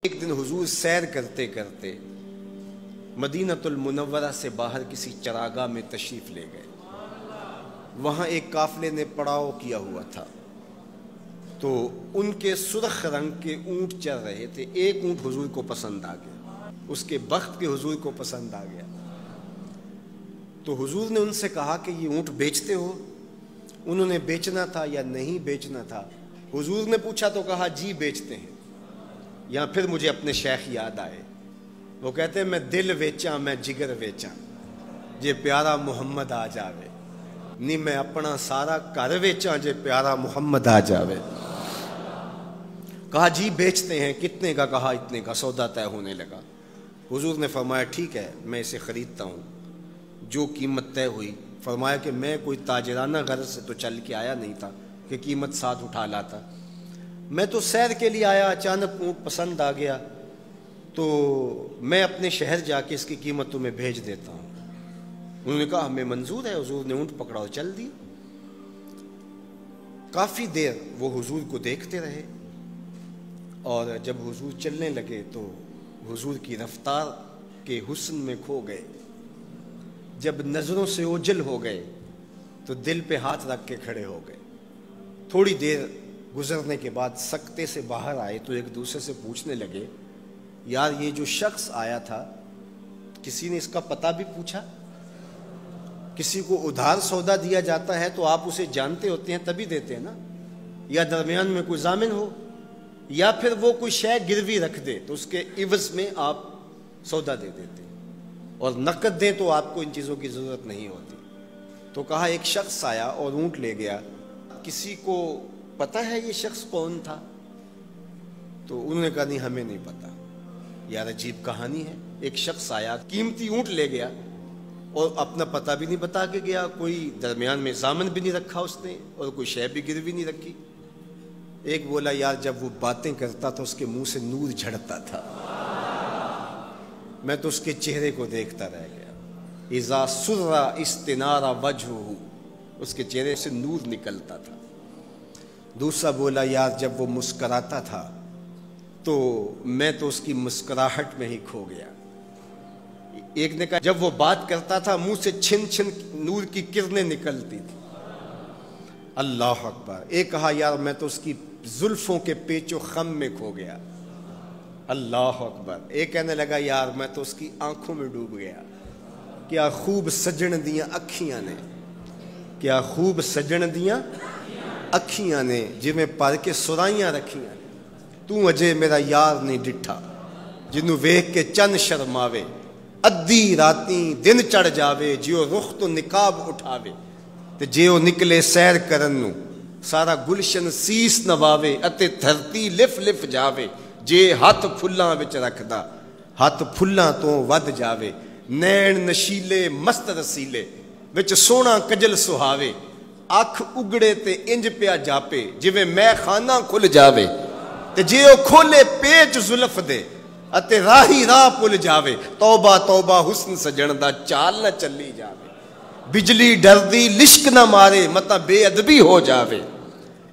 ایک دن حضور سیر کرتے کرتے مدینہ المنورہ سے باہر کسی چراگاہ میں تشریف لے گئے۔ وہاں ایک قافلے نے پڑاؤ کیا ہوا تھا، تو ان کے سرخ رنگ کے اونٹ چل رہے تھے۔ ایک اونٹ حضور کو پسند آ گیا، اس کے بخت کے حضور کو پسند آ گیا، تو حضور نے ان سے کہا کہ یہ اونٹ بیچتے ہو؟ انہوں نے بیچنا تھا یا نہیں بیچنا تھا؟ حضور نے پوچھا تو کہا جی بیچتے ہیں۔ یا پھر مجھے اپنے شیخ یاد آئے، وہ کہتے ہیں میں دل ویچاں میں جگر ویچاں جے پیارا محمد آ جاوے، نہیں میں اپنا سارا گھر ویچاں جے پیارا محمد آ جاوے۔ کہا جی بیچتے ہیں، کتنے کا؟ کہا اتنے کا۔ سودا طے ہونے لگا۔ حضور نے فرمایا ٹھیک ہے میں اسے خریدتا ہوں۔ جو قیمت طے ہوئی، فرمایا کہ میں کوئی تاجرانہ غرض سے تو چل کے آیا نہیں تھا کہ قیمت ساتھ اٹھا لاتا، میں تو سیر کے لیے آیا، اچانک اونٹ پسند آ گیا تو میں اپنے شہر جا کے اس کی قیمت تمہیں بھیج دیتا ہوں۔ انہوں نے کہا ہمیں منظور ہے۔ حضور نے اونٹ پکڑا اور چل دی۔ کافی دیر وہ حضور کو دیکھتے رہے، اور جب حضور چلنے لگے تو حضور کی رفتار کے حسن میں کھو گئے۔ جب نظروں سے اوجھل ہو گئے تو دل پہ ہاتھ رکھ کے کھڑے ہو گئے۔ تھوڑی دیر گزرنے کے بعد سکتے سے باہر آئے تو ایک دوسرے سے پوچھنے لگے یار یہ جو شخص آیا تھا کسی نے اس کا پتہ بھی پوچھا؟ کسی کو ادھار سودا دیا جاتا ہے تو آپ اسے جانتے ہوتے ہیں تبھی دیتے ہیں نا، یا درمیان میں کوئی ضامن ہو، یا پھر وہ کوئی شے گروی رکھ دے تو اس کے عوض میں آپ سودا دے دیتے ہیں، اور نقد دیں تو آپ کو ان چیزوں کی ضرورت نہیں ہوتی۔ تو کہا ایک شخص آیا اور اونٹ لے گیا، کسی کو پتہ ہے یہ شخص کون تھا؟ تو انہوں نے کہا نہیں ہمیں نہیں پتا۔ یار عجیب کہانی ہے، ایک شخص آیا قیمتی اونٹ لے گیا اور اپنا پتہ بھی نہیں بتا کے گیا، کوئی درمیان میں ضامن بھی نہیں رکھا اس نے، اور کوئی شے بھی گروی نہیں رکھی۔ ایک بولا یار جب وہ باتیں کرتا تھا اس کے منہ سے نور جھڑتا تھا، میں تو اس کے چہرے کو دیکھتا رہ گیا۔ اذا سر استنار وجہہ، اس کے چہرے سے نور نکلتا تھا۔ دوسرا بولا یار جب وہ مسکراتا تھا تو میں تو اس کی مسکراہٹ میں ہی کھو گیا۔ ایک نے کہا جب وہ بات کرتا تھا منہ سے چھن چھن نور کی کرنیں نکلتی تھی۔ اللہ اکبر۔ ایک کہا یار میں تو اس کی زلفوں کے پیچ و خم میں کھو گیا۔ اللہ اکبر۔ ایک کہنے لگا یار میں تو اس کی آنکھوں میں ڈوب گیا، کیا خوب سجن دیاں اکھیاں نے، کیا خوب سجن دیاں اکھیاں نے جویں پر کے سرائیاں رکھیاں نے، تو اجے میرا یار نہیں ڈٹھا جنوں ویکھ کے چن شرماوے، ادھی راتیں دن چڑھ جاوے جیو رخ تو نقاب اٹھاوے، تے جیو نکلے سیر کرن نو سارا گلشن سیس نواوے، اتے دھرتی لف لف جاوے جے ہاتھ پھلاں وچ رکھدا ہاتھ پھلاں تو ود جاوے، نین نشیلے مست رسیلے وچ سونا کجل سہاوے، اکھ اگڑے تے انج پیا جاپے جویں میں خانہ کھل جاوے، تے جے او کھولے پیچ زلف دے اتے راہی راہ پل جاوے، توبہ توبہ حسن سجن دا چال نہ چلی جاوے، بجلی ڈردی لشک نہ مارے متا بے ادبی ہو جاوے،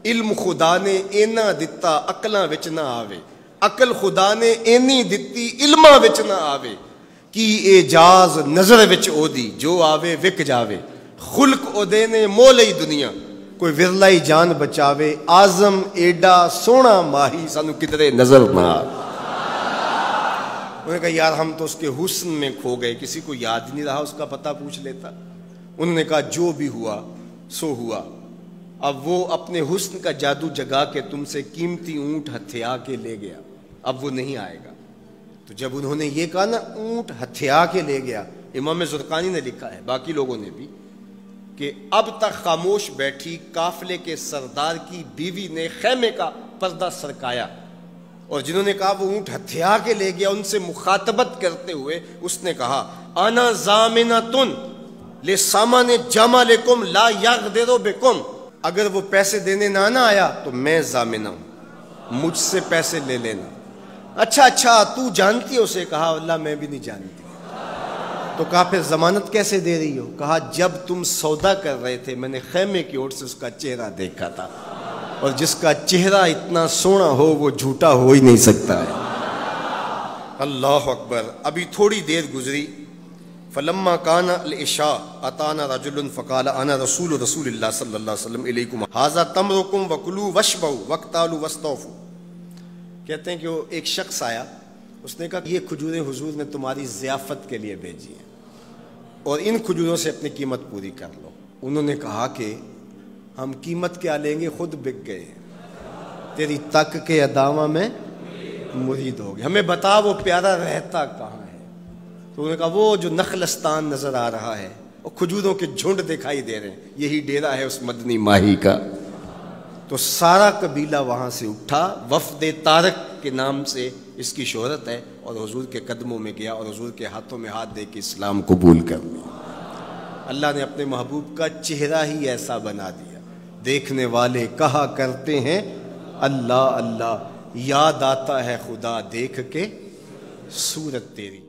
علم خدا نے اینا دتا عقلاں وچ نہ آوے، عقل خدا نے اینی دتی علماں وچ نہ آوے، کی اعجاز نظر وچ او دی جو آوے وک جاوے، خلق او دے نے مولئی دنیا کوئی ورلائی جان بچاوے، آزم ایڈا سونا ماہی سانو کدرے نظر نہ آوے۔ انہوں نے کہا یار ہم تو اس کے حسن میں کھو گئے، کسی کو یاد نہیں رہا اس کا پتہ پوچھ لیتا۔ انہوں نے کہا جو بھی ہوا سو ہوا، اب وہ اپنے حسن کا جادو جگا کے تم سے قیمتی اونٹ ہتھیا کے لے گیا، اب وہ نہیں آئے گا۔ تو جب انہوں نے یہ کہا نا اونٹ ہتھیا کے لے گیا، امام زرقانی نے لکھا ہے باقی لوگوں نے بھی کہ اب تک خاموش بیٹھی قافلے کے سردار کی بیوی نے خیمے کا پردہ سرکایا، اور جنہوں نے کہا وہ اونٹ ہتھیا کے لے گیا ان سے مخاطبت کرتے ہوئے اس نے کہا انا ضامنۃ لسامان جمالکم لا یغدر بکم، اگر وہ پیسے دینے نہ آیا تو میں ضامنہ ہوں، مجھ سے پیسے لے لینا۔ اچھا تو جانتی ہے اسے؟ کہا اللہ میں بھی نہیں جانتی۔ تو کہا پھر ضمانت کیسے دے رہی ہو؟ کہا جب تم سودا کر رہے تھے میں نے خیمے کی اوٹ سے اس کا چہرہ دیکھا تھا، اور جس کا چہرہ اتنا سونا ہو وہ جھوٹا ہو ہی نہیں سکتا ہے۔ اللہ اکبر. ابھی تھوڑی دیر گزری. فلما کان العشاء اتانا رجل فقال انا رسول اللہ صلی اللہ علیہ وسلم الیکم ھذا تمرکم وکلوا واشبعوا واقتالوا واستوفوا. کہتے ہیں کہ وہ ایک شخص آیا, اس نے کہا یہ کھجوریں حضور نے تمہاری ضیافت کے لیے بھیجی ہیں اور ان کھجوروں سے اپنی قیمت پوری کر لو. انہوں نے کہا کہ ہم قیمت کیا لیں گے, خود بک گئے, تیری تک کے ادامہ میں مرید ہو گئے, ہمیں بتا وہ پیارا رہتا کہاں ہے. تو انہوں نے کہا وہ جو نخلستان نظر آ رہا ہے, اور کھجوروں کے جھنڈ دکھائی دے رہے ہیں, یہی ڈیرا ہے اس مدنی ماہی کا. تو سارا قبیلہ وہاں سے اٹھا, وفد طارق کے نام سے اس کی شہرت ہے, اور حضور کے قدموں میں گیا اور حضور کے ہاتھوں میں ہاتھ دے کے اسلام قبول کر لیا. اللہ نے اپنے محبوب کا چہرہ ہی ایسا بنا دیا, دیکھنے والے کہا کرتے ہیں اللہ اللہ, یاد آتا ہے خدا دیکھ کے صورت تیری.